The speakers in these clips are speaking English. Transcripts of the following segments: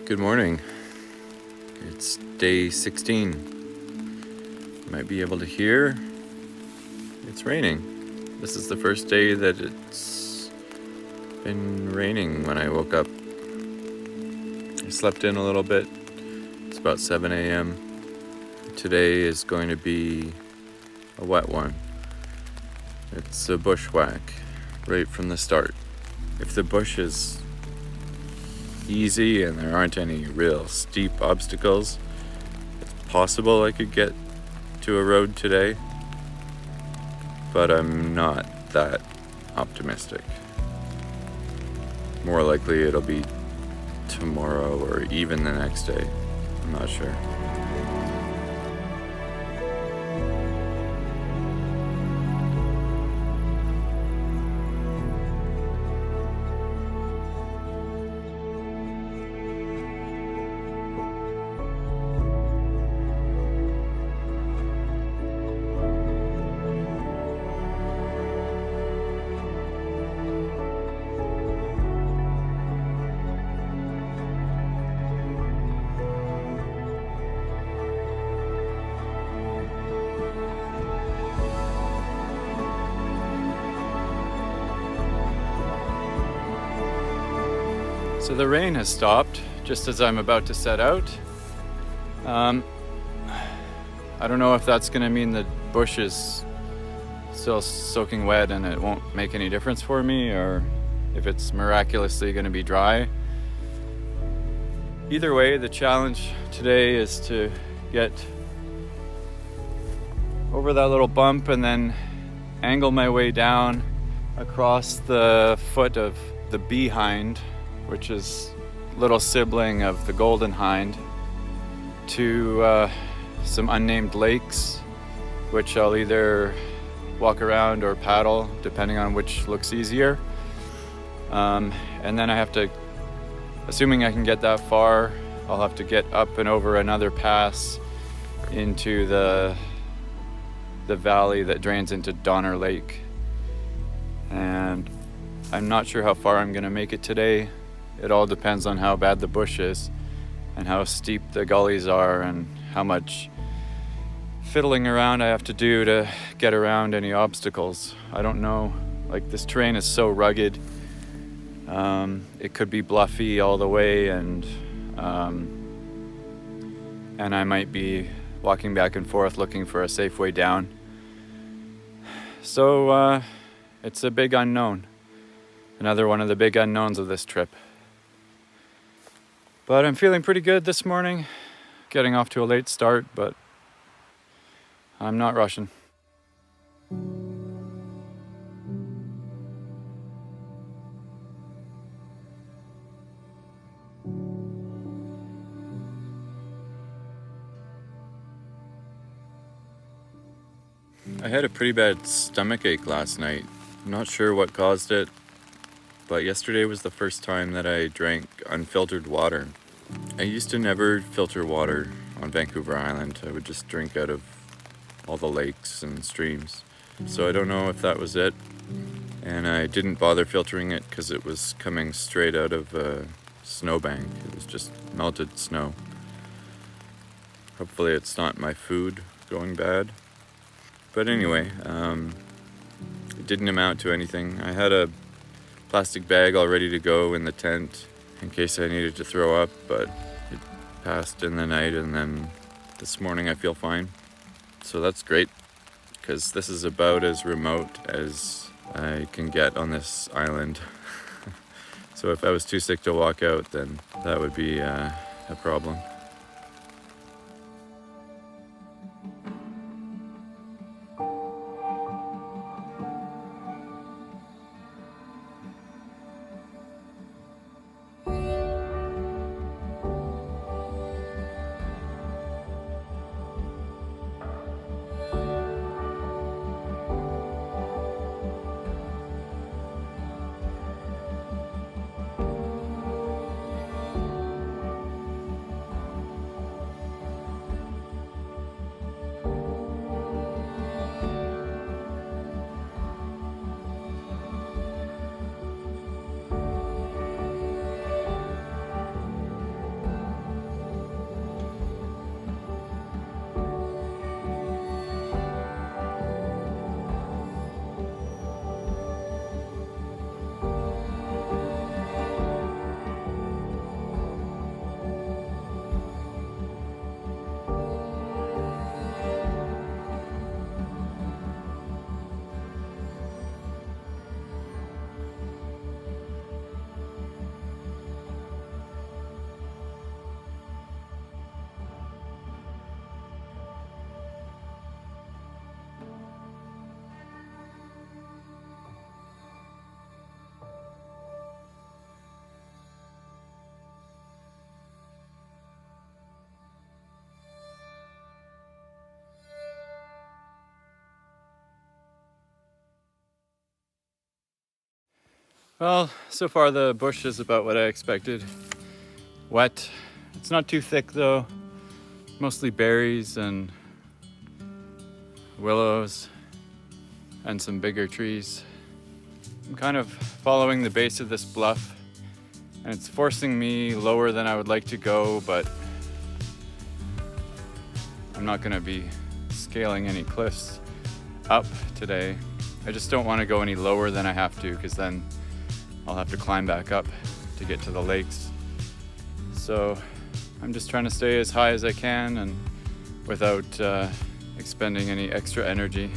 Good morning. It's day 16. You might be able to hear it's raining. This is the first day that it's been raining when I woke up. I slept in a little bit. It's about 7 a.m. Today is going to be a wet one. It's a bushwhack right from the start. If the bush is easy and there aren't any real steep obstacles, it's possible I could get to a road today, but I'm not that optimistic. More likely it'll be tomorrow or even the next day. I'm not sure. So the rain has stopped just as I'm about to set out. I don't know if that's going to mean the bush is still soaking wet and it won't make any difference for me, or if it's miraculously going to be dry. Either way, the challenge today is to get over that little bump and then angle my way down across the foot of the behind, which is little sibling of the golden hind, to some unnamed lakes, which I'll either walk around or paddle, depending on which looks easier. And then I have to, assuming I can get that far, I'll have to get up and over another pass into the valley that drains into Donner Lake. And I'm not sure how far I'm gonna make it today. It all depends on how bad the bush is and how steep the gullies are and how much fiddling around I have to do to get around any obstacles. I don't know, like this terrain is so rugged. It could be bluffy all the way, and I might be walking back and forth looking for a safe way down. So it's a big unknown. Another one of the big unknowns of this trip. But I'm feeling pretty good this morning. Getting off to a late start, but I'm not rushing. I had a pretty bad stomach ache last night. I'm not sure what caused it, but yesterday was the first time that I drank unfiltered water. I used to never filter water on Vancouver Island. I would just drink out of all the lakes and streams. So I don't know if that was it. And I didn't bother filtering it because it was coming straight out of a snowbank. It was just melted snow. Hopefully it's not my food going bad. But anyway, it didn't amount to anything. I had a plastic bag all ready to go in the tent in case I needed to throw up, but it passed in the night, and then this morning I feel fine. So that's great, because this is about as remote as I can get on this island. So if I was too sick to walk out, then that would be a problem. Well, so far the bush is about what I expected. Wet. It's not too thick though. Mostly berries and willows and some bigger trees. I'm kind of following the base of this bluff, and it's forcing me lower than I would like to go, but I'm not gonna be scaling any cliffs up today. I just don't want to go any lower than I have to, because then I'll have to climb back up to get to the lakes. So I'm just trying to stay as high as I can and without expending any extra energy.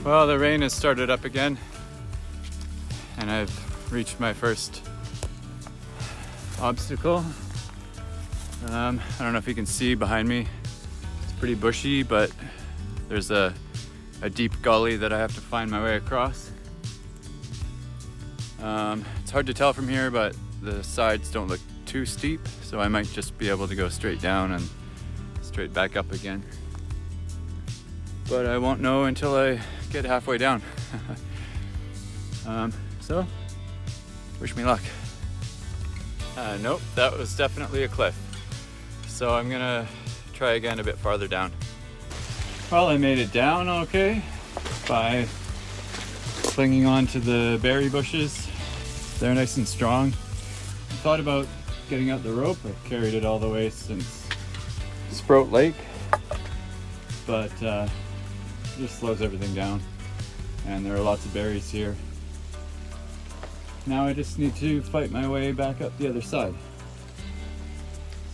Well, the rain has started up again, and I've reached my first obstacle. I don't know if you can see behind me. It's pretty bushy, but there's a deep gully that I have to find my way across. It's hard to tell from here, but the sides don't look too steep, so I might just be able to go straight down and straight back up again. But I won't know until I get halfway down. So, wish me luck. Nope, that was definitely a cliff. So I'm gonna try again a bit farther down. Well, I made it down okay by clinging onto the berry bushes. They're nice and strong. I thought about getting out the rope. I've carried it all the way since Sprout Lake, but it just slows everything down, and there are lots of berries here. Now I just need to fight my way back up the other side.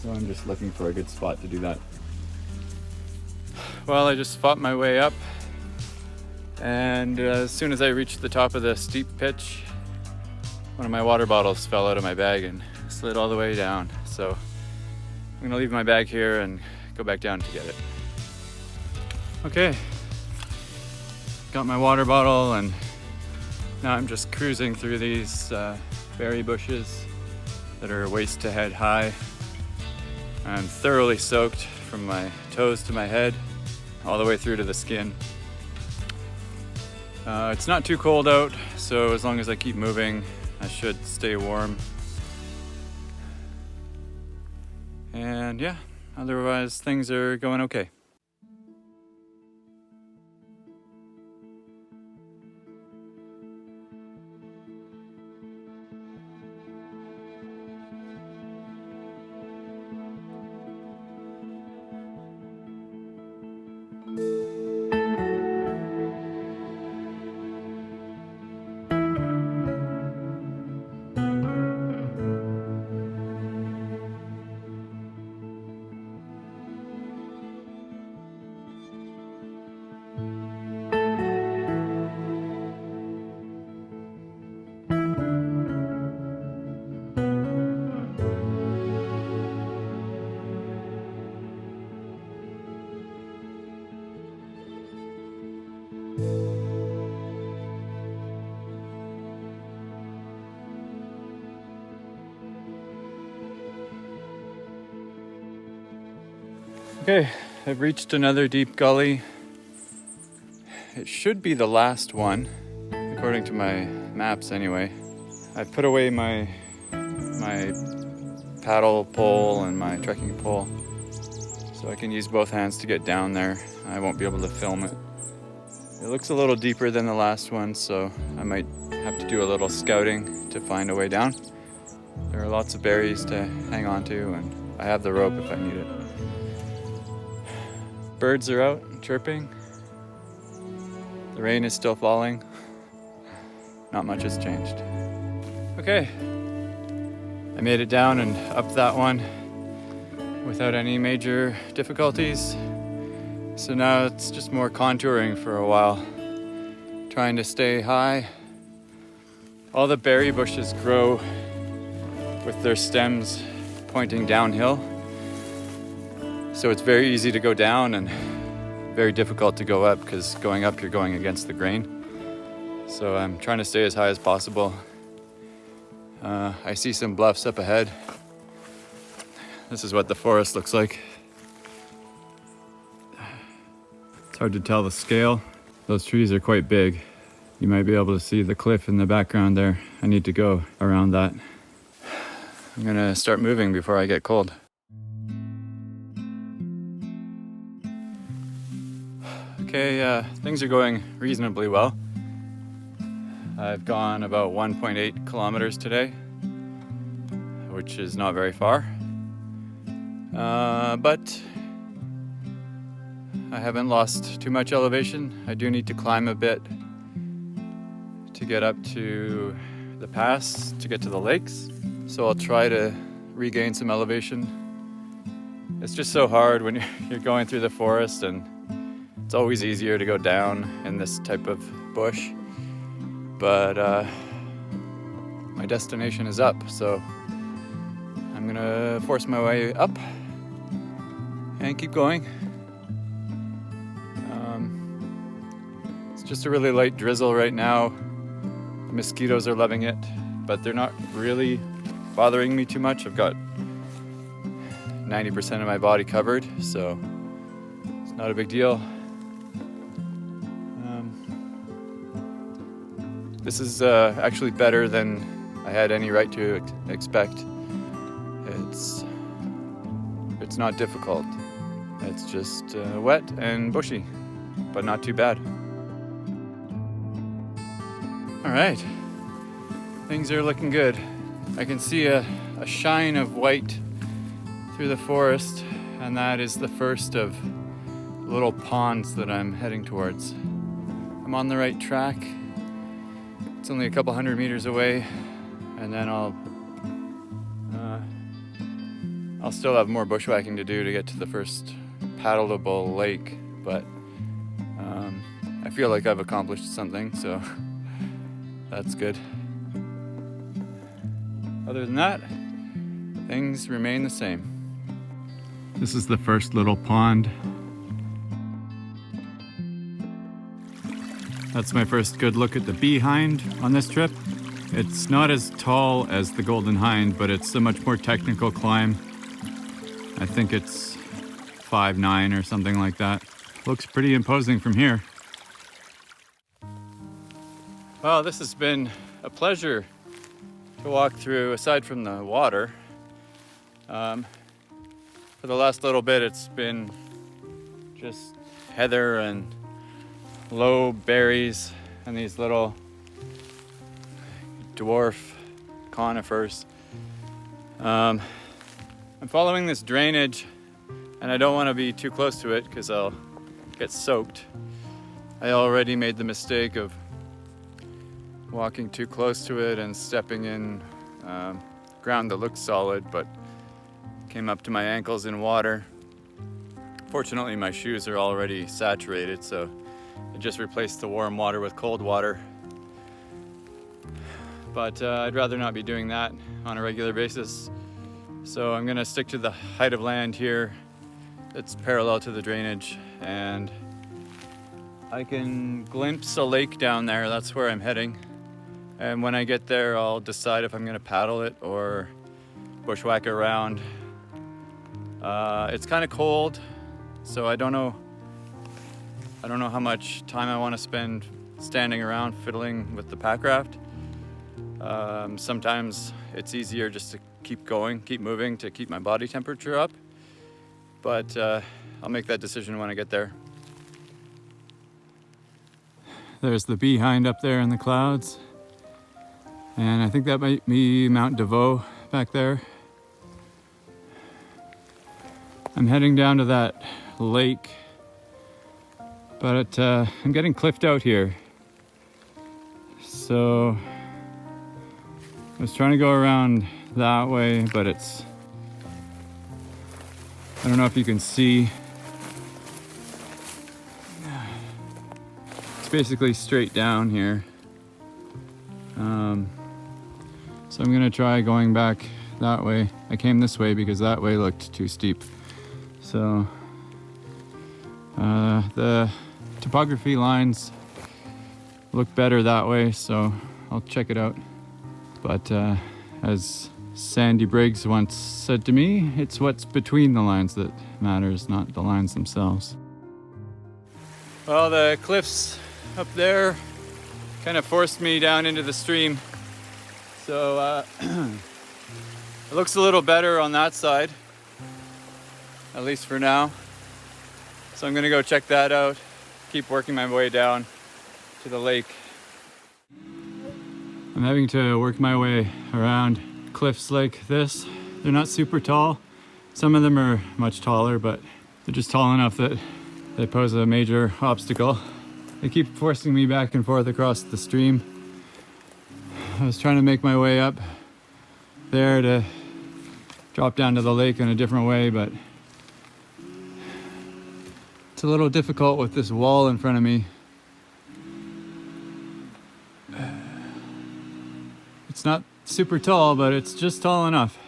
So I'm just looking for a good spot to do that. Well, I just fought my way up, and as soon as I reached the top of the steep pitch, one of my water bottles fell out of my bag and slid all the way down. So I'm gonna leave my bag here and go back down to get it. Okay, got my water bottle, and now I'm just cruising through these berry bushes that are waist to head high. I'm thoroughly soaked from my toes to my head, all the way through to the skin. It's not too cold out, so as long as I keep moving, I should stay warm. And yeah, otherwise things are going okay. Okay, I've reached another deep gully. It should be the last one, according to my maps anyway. I've put away my paddle pole and my trekking pole, so I can use both hands to get down there. I won't be able to film it. It looks a little deeper than the last one, so I might have to do a little scouting to find a way down. There are lots of berries to hang on to, and I have the rope if I need it. Birds are out chirping. The rain is still falling. Not much has changed. Okay, I made it down and up that one without any major difficulties. So now it's just more contouring for a while, trying to stay high. All the berry bushes grow with their stems pointing downhill. So it's very easy to go down and very difficult to go up, because going up you're going against the grain. So I'm trying to stay as high as possible. I see some bluffs up ahead. This is what the forest looks like. It's hard to tell the scale. Those trees are quite big. You might be able to see the cliff in the background there. I need to go around that. I'm gonna start moving before I get cold. Okay, things are going reasonably well. I've gone about 1.8 kilometers today, which is not very far. But I haven't lost too much elevation. I do need to climb a bit to get up to the pass, to get to the lakes. So I'll try to regain some elevation. It's just so hard when you're going through the forest, and it's always easier to go down in this type of bush. But my destination is up, so I'm gonna force my way up and keep going. It's just a really light drizzle right now. The mosquitoes are loving it, but they're not really bothering me too much. I've got 90% of my body covered, so it's not a big deal. This is actually better than I had any right to expect. It's not difficult. It's just wet and bushy, but not too bad. All right, things are looking good. I can see a shine of white through the forest, and that is the first of little ponds that I'm heading towards. I'm on the right track. It's only a couple hundred meters away, and then I'll still have more bushwhacking to do to get to the first paddleable lake, but I feel like I've accomplished something, so that's good. Other than that, things remain the same. This is the first little pond. That's my first good look at the behind on this trip. It's not as tall as the Golden Hind, but it's a much more technical climb. I think it's 5'9" or something like that. Looks pretty imposing from here. Well, this has been a pleasure to walk through, aside from the water. For the last little bit, it's been just heather and low berries and these little dwarf conifers. I'm following this drainage, and I don't want to be too close to it because I'll get soaked. I already made the mistake of walking too close to it and stepping in ground that looks solid but came up to my ankles in water. Fortunately, my shoes are already saturated, so I just replaced the warm water with cold water. But I'd rather not be doing that on a regular basis. So I'm gonna stick to the height of land here that's parallel to the drainage, and I can glimpse a lake down there. That's where I'm heading. And when I get there, I'll decide if I'm gonna paddle it or bushwhack around. It's kind of cold, so I don't know how much time I want to spend standing around fiddling with the Packraft. Sometimes it's easier just to keep going, keep moving to keep my body temperature up. But I'll make that decision when I get there. There's the behind up there in the clouds. And I think that might be Mount Devoe back there. I'm heading down to that lake But I'm getting cliffed out here. So I was trying to go around that way, but I don't know if you can see. It's basically straight down here. So I'm gonna try going back that way. I came this way because that way looked too steep. So the topography lines look better that way, so I'll check it out. But as Sandy Briggs once said to me, it's what's between the lines that matters, not the lines themselves. Well, the cliffs up there kind of forced me down into the stream. So it looks a little better on that side, at least for now. So I'm gonna go check that out, keep working my way down to the lake. I'm having to work my way around cliffs like this. They're not super tall. Some of them are much taller, but they're just tall enough that they pose a major obstacle. They keep forcing me back and forth across the stream. I was trying to make my way up there to drop down to the lake in a different way, but it's a little difficult with this wall in front of me. It's not super tall, but it's just tall enough.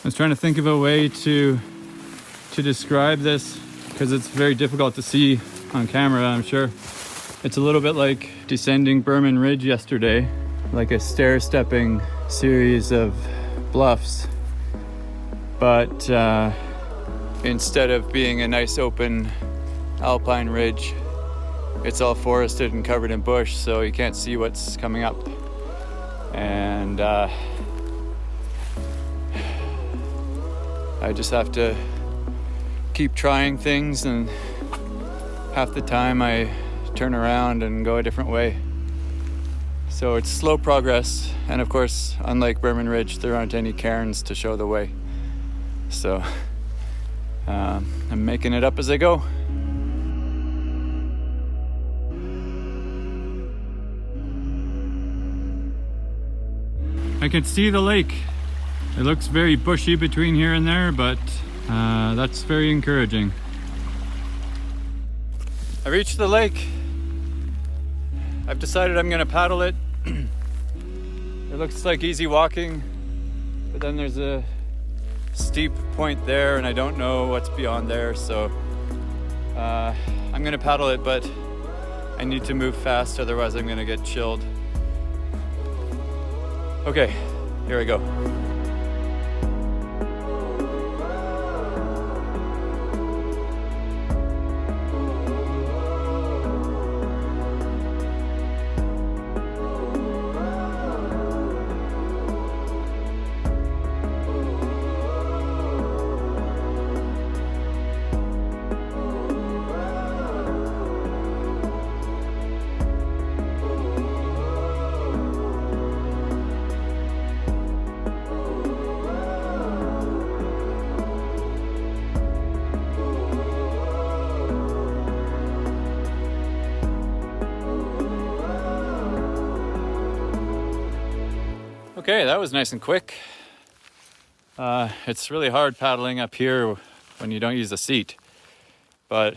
I was trying to think of a way to describe this because it's very difficult to see on camera, I'm sure. It's a little bit like descending Burman Ridge yesterday, like a stair-stepping series of bluffs. But instead of being a nice open alpine ridge, it's all forested and covered in bush, so you can't see what's coming up. And I just have to keep trying things, and half the time I turn around and go a different way. So it's slow progress, and of course, unlike Burman Ridge, there aren't any cairns to show the way. So I'm making it up as I go. I can see the lake. It looks very bushy between here and there, but that's very encouraging. I reached the lake. I've decided I'm gonna paddle it. It looks like easy walking, but then there's a steep point there and I don't know what's beyond there, so I'm gonna paddle it, but I need to move fast, otherwise I'm gonna get chilled. Okay, here I go. Okay, that was nice and quick. It's really hard paddling up here when you don't use the seat, but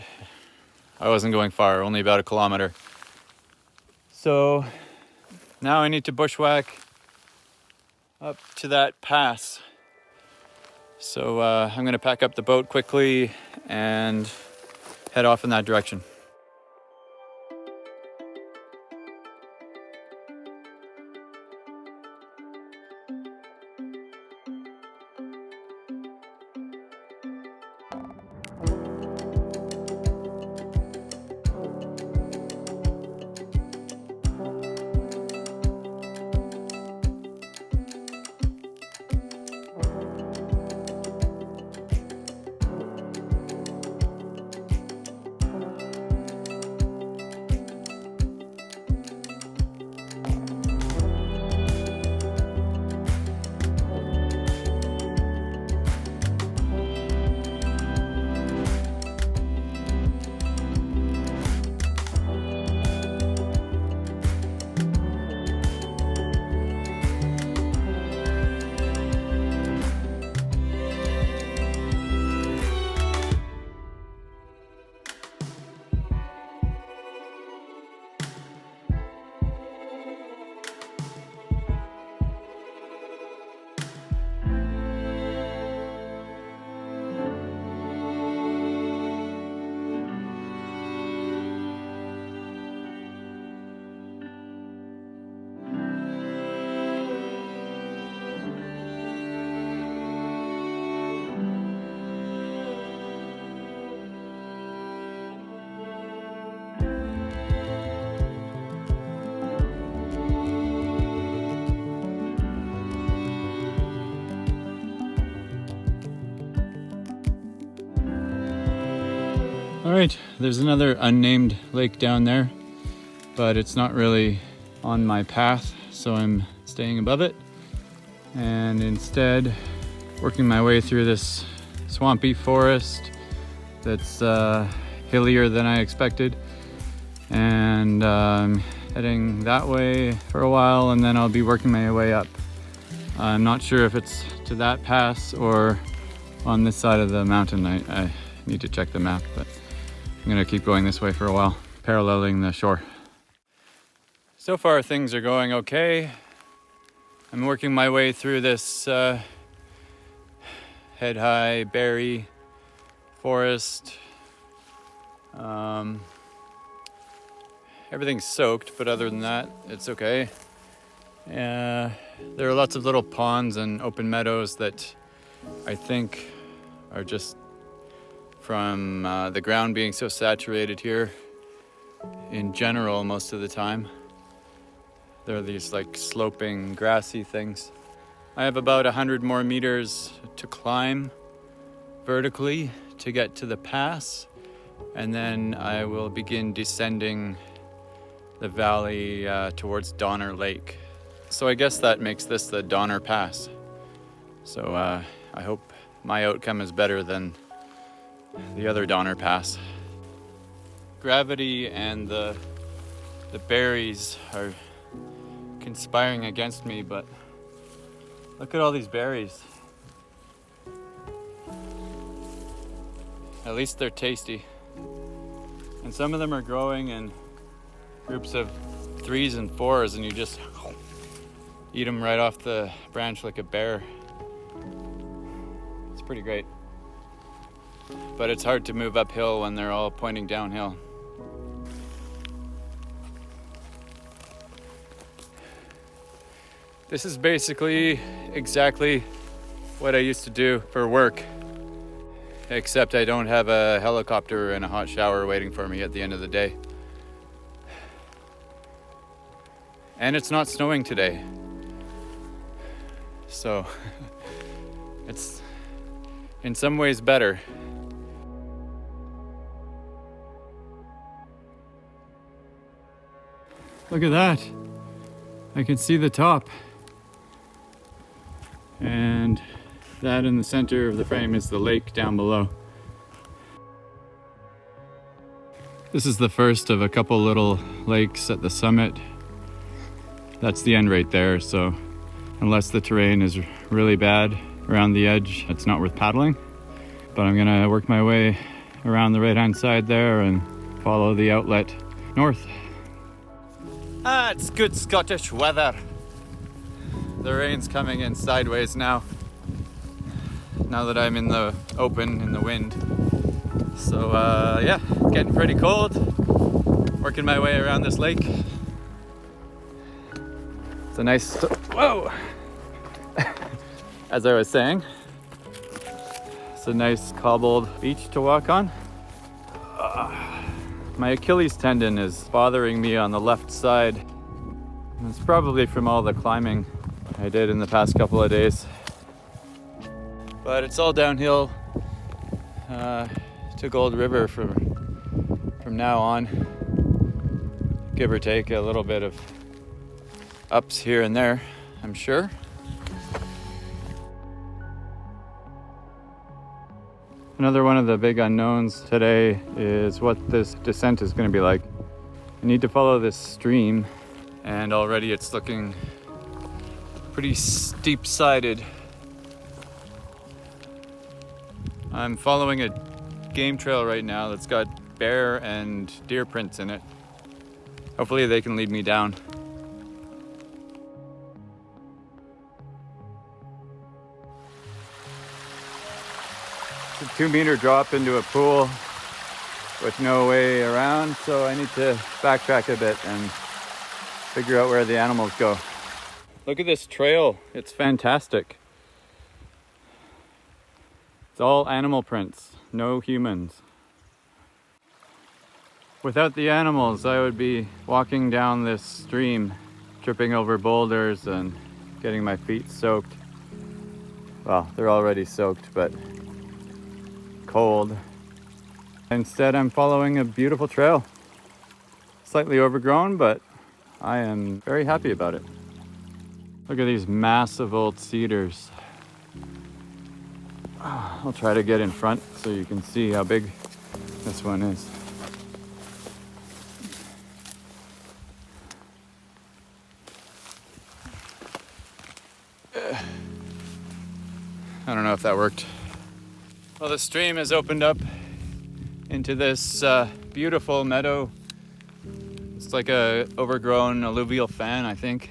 I wasn't going far, only about 1 kilometer. So now I need to bushwhack up to that pass. So I'm gonna pack up the boat quickly and head off in that direction. All right, there's another unnamed lake down there, but it's not really on my path, so I'm staying above it and instead working my way through this swampy forest that's hillier than I expected, and heading that way for a while, and then I'll be working my way up. I'm not sure if it's to that pass or on this side of the mountain. I need to check the map, but I'm gonna keep going this way for a while, paralleling the shore. So far things are going okay. I'm working my way through this head-high berry forest. Everything's soaked, but other than that, it's okay. There are lots of little ponds and open meadows that I think are just from the ground being so saturated here in general most of the time. There are these like sloping grassy things. I have about 100 more meters to climb vertically to get to the pass, and then I will begin descending the valley towards Donner Lake. So I guess that makes this the Donner Pass. So I hope my outcome is better than the other Donner Pass. Gravity and the berries are conspiring against me, but look at all these berries. At least they're tasty. And some of them are growing in groups of 3s and 4s, and you just eat them right off the branch like a bear. It's pretty great. But it's hard to move uphill when they're all pointing downhill. This is basically exactly what I used to do for work, except I don't have a helicopter and a hot shower waiting for me at the end of the day. And it's not snowing today. So it's in some ways better. Look at that. I can see the top. And that in the center of the frame is the lake down below. This is the first of a couple little lakes at the summit. That's the end right there, so unless the terrain is really bad around the edge, it's not worth paddling. But I'm gonna work my way around the right-hand side there and follow the outlet north. It's good Scottish weather. The rain's coming in sideways now that I'm in the open, in the wind. So yeah, getting pretty cold. Working my way around this lake. It's a nice, whoa! As I was saying, it's a nice cobbled beach to walk on. My Achilles tendon is bothering me on the left side. It's probably from all the climbing I did in the past couple of days. But it's all downhill to Gold River from now on. Give or take a little bit of ups here and there, I'm sure. Another one of the big unknowns today is what this descent is going to be like. I need to follow this stream, and already it's looking pretty steep-sided. I'm following a game trail right now that's got bear and deer prints in it. Hopefully they can lead me down. It's a 2-meter drop into a pool with no way around, so I need to backtrack a bit and figure out where the animals go. Look at this trail, it's fantastic. It's all animal prints, no humans. Without the animals, I would be walking down this stream, tripping over boulders and getting my feet soaked. Well, they're already soaked, but cold. Instead, I'm following a beautiful trail. Slightly overgrown, but I am very happy about it. Look at these massive old cedars. I'll try to get in front so you can see how big this one is. I don't know if that worked. Well, the stream has opened up into this beautiful meadow. It's like a overgrown alluvial fan, I think.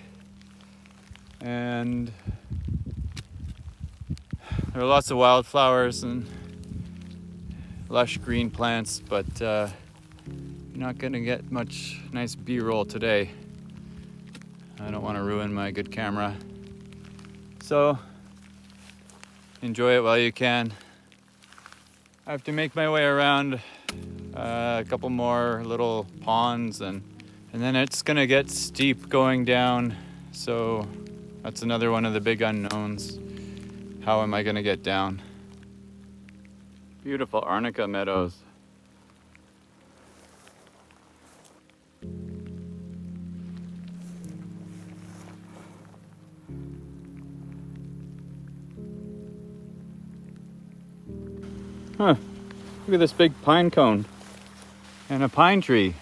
And there are lots of wildflowers and lush green plants, but you're not gonna get much nice B-roll today. I don't want to ruin my good camera. So enjoy it while you can. I have to make my way around a couple more little ponds and then it's gonna get steep going down. So that's another one of the big unknowns. How am I gonna get down? Beautiful arnica meadows. Huh, look at this big pine cone and a pine tree.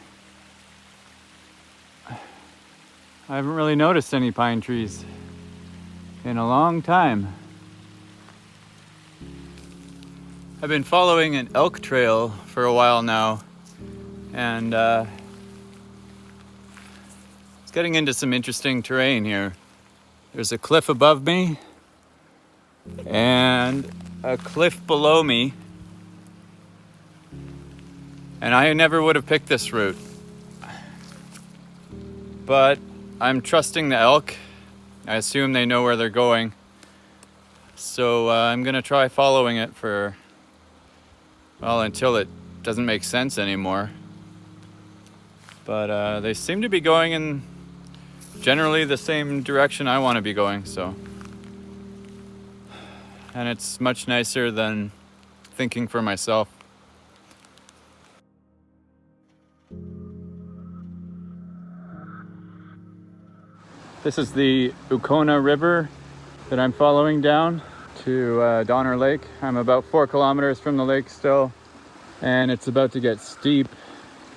I haven't really noticed any pine trees in a long time. I've been following an elk trail for a while now, and it's getting into some interesting terrain here. There's a cliff above me and a cliff below me. And I never would have picked this route, but I'm trusting the elk. I assume they know where they're going. So I'm gonna try following it for, well, until it doesn't make sense anymore. But they seem to be going in generally the same direction I want to be going, so. And it's much nicer than thinking for myself. This is the Ucona River that I'm following down to Donner Lake. I'm about 4 kilometers from the lake still, and it's about to get steep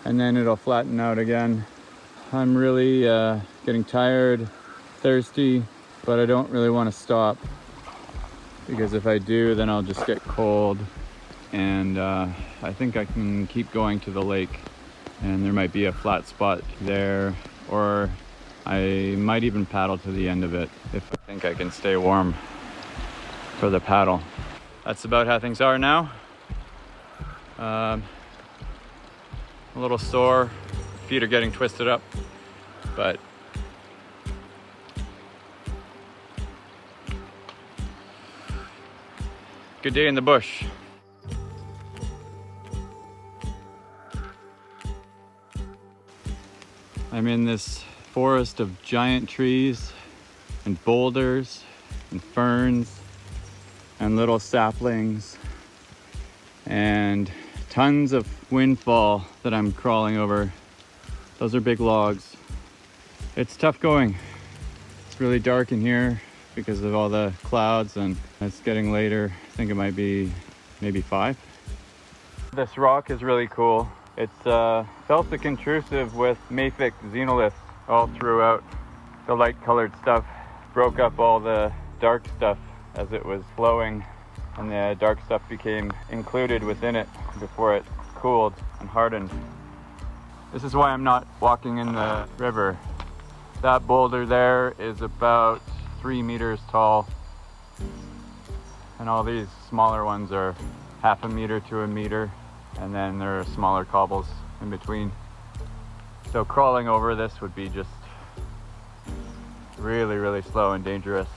and then it'll flatten out again. I'm really getting tired, thirsty, but I don't really want to stop, because if I do, then I'll just get cold, and I think I can keep going to the lake, and there might be a flat spot there, or I might even paddle to the end of it if I think I can stay warm for the paddle. That's about how things are now. A little sore, feet are getting twisted up, but good day in the bush. I'm in this forest of giant trees and boulders and ferns and little saplings and tons of windfall that I'm crawling over. Those are big logs. It's tough going. It's really dark in here because of all the clouds, and it's getting later. I think it might be maybe 5. This rock is really cool. It's felsic intrusive with mafic xenoliths all throughout. The light colored stuff broke up all the dark stuff as it was flowing, and the dark stuff became included within it before it cooled and hardened. This is why I'm not walking in the river. That boulder there is about 3 meters tall, and all these smaller ones are 1/2 meter to 1 meter, and then there are smaller cobbles in between. So crawling over this would be just really, really slow and dangerous.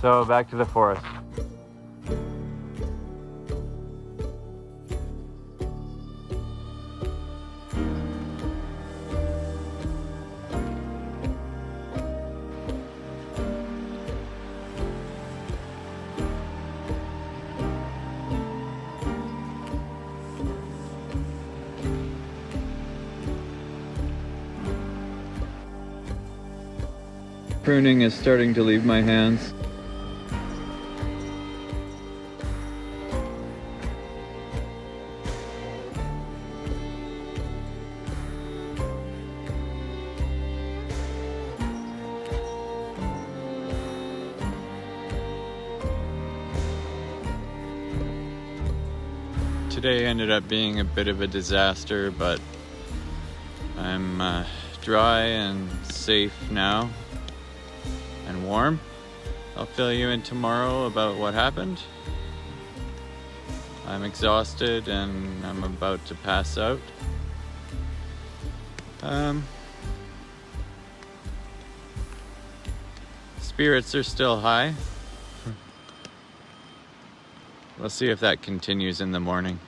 So back to the forest. pruning is starting to leave my hands. Today ended up being a bit of a disaster, but I'm dry and safe now and warm. I'll fill you in tomorrow about what happened. I'm exhausted and I'm about to pass out. Spirits are still high. We'll see if that continues in the morning.